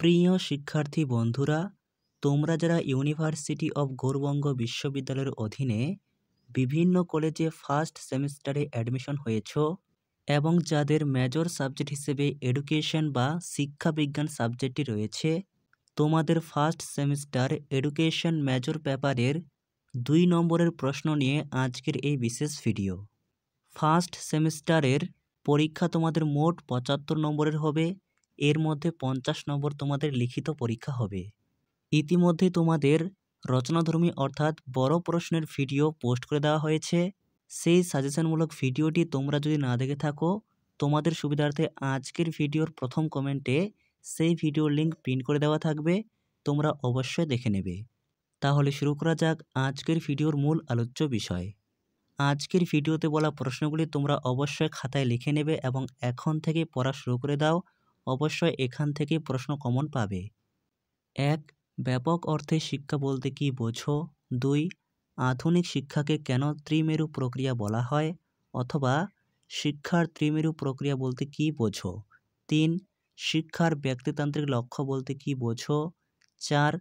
প্রিয় শিক্ষার্থী বন্ধুরা, তোমরা যারা ইউনিভার্সিটি অব গৌড়বঙ্গ বিশ্ববিদ্যালয়ের অধীনে বিভিন্ন কলেজে ফার্স্ট সেমিস্টারে অ্যাডমিশন হয়েছ এবং যাদের মেজর সাবজেক্ট হিসেবে এডুকেশন বা শিক্ষাবিজ্ঞান সাবজেক্টটি রয়েছে, তোমাদের ফার্স্ট সেমিস্টার এডুকেশন মেজর পেপারের 2 নম্বরের প্রশ্ন নিয়ে আজকের এই বিশেষ ভিডিও। ফার্স্ট সেমিস্টারের পরীক্ষা তোমাদের মোট 75 নম্বরের হবে। এর মধ্যে 50 নম্বর তোমাদের লিখিত পরীক্ষা হবে। ইতিমধ্যে তোমাদের রচনাধর্মী অর্থাৎ বড় প্রশ্নের ভিডিও পোস্ট করে দেওয়া হয়েছে। সেই সাজেশনমূলক ভিডিওটি তোমরা যদি না দেখে থাকো, তোমাদের সুবিধার্থে আজকের ভিডিওর প্রথম কমেন্টে সেই ভিডিওর লিঙ্ক পিন করে দেওয়া থাকবে, তোমরা অবশ্যই দেখে নেবে। তাহলে শুরু করা যাক আজকের ভিডিওর মূল আলোচ্য বিষয়। আজকের ভিডিওতে বলা প্রশ্নগুলি তোমরা অবশ্যই খাতায় লিখে নেবে এবং এখন থেকে পড়া শুরু করে দাও। অবশ্যই এখান থেকে প্রশ্ন কমন পাবে। 1. ব্যাপক অর্থে শিক্ষা বলতে কি বোঝো? 2. আধুনিক শিক্ষাকে কেন ত্রিমেরু প্রক্রিয়া বলা হয়? অথবা শিক্ষার ত্রিমেরু প্রক্রিয়া বলতে কি বোঝো? 3. শিক্ষার ব্যক্তিতান্ত্রিক লক্ষ্য বলতে কি বোঝো? 4.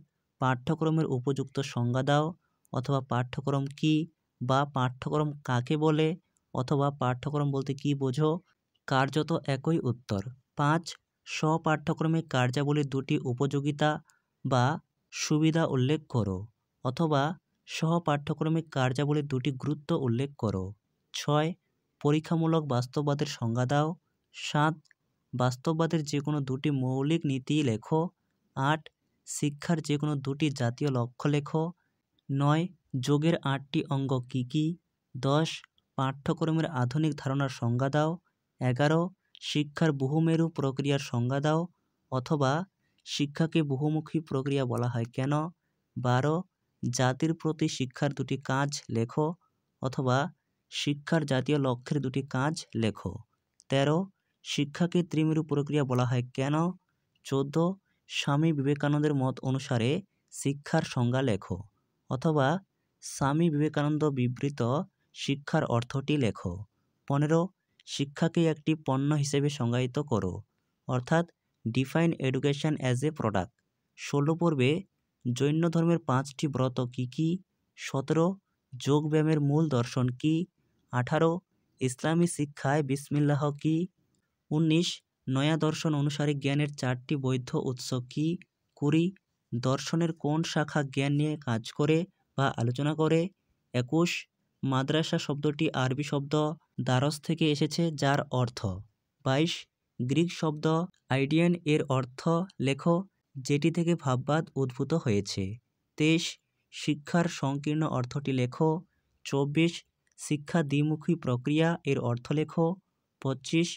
পাঠ্যক্রমের উপযুক্ত সংজ্ঞা দাও। অথবা পাঠ্যক্রম কি বা পাঠ্যক্রম কাকে বলে? অথবা পাঠ্যক্রম বলতে কি বোঝো? কার্যত একই উত্তর। 5. স্ব-পাঠ্যক্রমিক কার্যাবলীর 2টি উপযোগিতা বা সুবিধা উল্লেখ করো। অথবা সহ-পাঠ্যক্রমিক কার্যাবলীর 2টি গুরুত্ব উল্লেখ করো। 6. পরীক্ষামূলক বাস্তববাদের সংজ্ঞা দাও। 7. বাস্তববাদের যে কোনো 2টি মৌলিক নীতি লেখো। 8. শিক্ষার যে কোনো 2টি জাতীয় লক্ষ্য লেখো। 9. যোগের 8টি অঙ্গ কী কী? 10. পাঠ্যক্রমের আধুনিক ধারণার সংজ্ঞা দাও। 11. শিক্ষার বহুমেরু প্রক্রিয়ার সংজ্ঞা দাও। অথবা শিক্ষাকে বহুমুখী প্রক্রিয়া বলা হয় কেন? 12. জাতির প্রতি শিক্ষার 2টি কাজ লেখো। অথবা শিক্ষার জাতীয় লক্ষ্যের 2টি কাজ লেখো। 13. শিক্ষাকে ত্রিমেরু প্রক্রিয়া বলা হয় কেন? 14. স্বামী বিবেকানন্দের মত অনুসারে শিক্ষার সংজ্ঞা লেখো। অথবা স্বামী বিবেকানন্দ বিবৃত শিক্ষার অর্থটি লেখো। 15. শিক্ষাকে একটি পণ্য হিসেবে সংজ্ঞায়িত করো, অর্থাৎ define education as a product. 16 পর্বে জৈন ধর্মের 5টি ব্রত কী কী? 17. যোগব্যায়ামের মূল দর্শন কী? 18. ইসলামী শিক্ষায় বিসমিল্লাহ কী? 19. নয়া দর্শন অনুসারে জ্ঞানের 4টি বৈধ উৎস কী? 20. দর্শনের কোন শাখা জ্ঞান নিয়ে কাজ করে বা আলোচনা করে? 21. মাদ্রাসা শব্দটি আরবি শব্দ দারস থেকে এসেছে, যার অর্থ। 22. গ্রিক শব্দ আইডিয়ান এর অর্থ লেখো, যেটি থেকে ভাববাদ উদ্ভূত হয়েছে। 23. শিক্ষার সংকীর্ণ অর্থটি লেখো। 24. শিক্ষা দ্বিমুখী প্রক্রিয়া এর অর্থ লেখো। 25.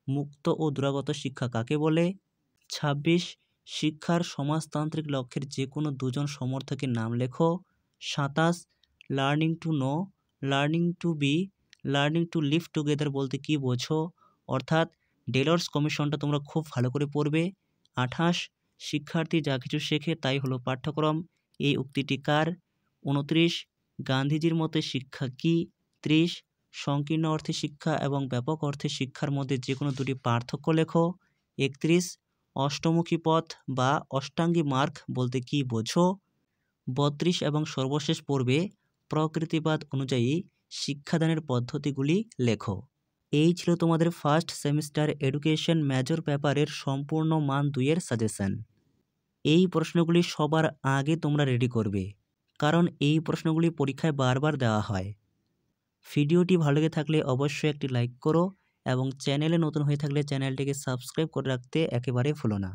মুক্ত ও দুরাগত শিক্ষা কাকে বলে? 26. শিক্ষার সমাজতান্ত্রিক লক্ষ্যের যে কোনো 2জন সমর্থকের নাম লেখো। 27. Learning to know, learning to be, learning to live together বলতে কি বোঝো? অর্থাৎ ডেলর্স কমিশনটা তোমরা খুব ভালো করে পড়বে। 28. শিক্ষার্থী যা কিছু শেখে তাই হলো পাঠ্যক্রম, এই উক্তিটি কার? 29. গান্ধীজির মতে শিক্ষা কি? 30. সংকীর্ণ অর্থে শিক্ষা এবং ব্যাপক অর্থে শিক্ষার মধ্যে যে কোনো 2টি পার্থক্য লেখো। 31. অষ্টমুখী পথ বা অষ্টাঙ্গী মার্গ বলতে কি বোঝো? 32 এবং সর্বশেষ পর্বে প্রকৃতিবাদ অনুযায়ী শিক্ষাদানের পদ্ধতিগুলি লেখো। এই ছিল তোমাদের ফার্স্ট সেমিস্টার এডুকেশন মেজর পেপারের সম্পূর্ণ মান 2-এর সাজেশন। এই প্রশ্নগুলি সবার আগে তোমরা রেডি করবে, কারণ এই প্রশ্নগুলি পরীক্ষায় বারবার দেওয়া হয়। ভিডিওটি ভালো লেগে থাকলে অবশ্যই একটি লাইক করো এবং চ্যানেলে নতুন হয়ে থাকলে চ্যানেলটিকে সাবস্ক্রাইব করে রাখতে একেবারে ভুলো না।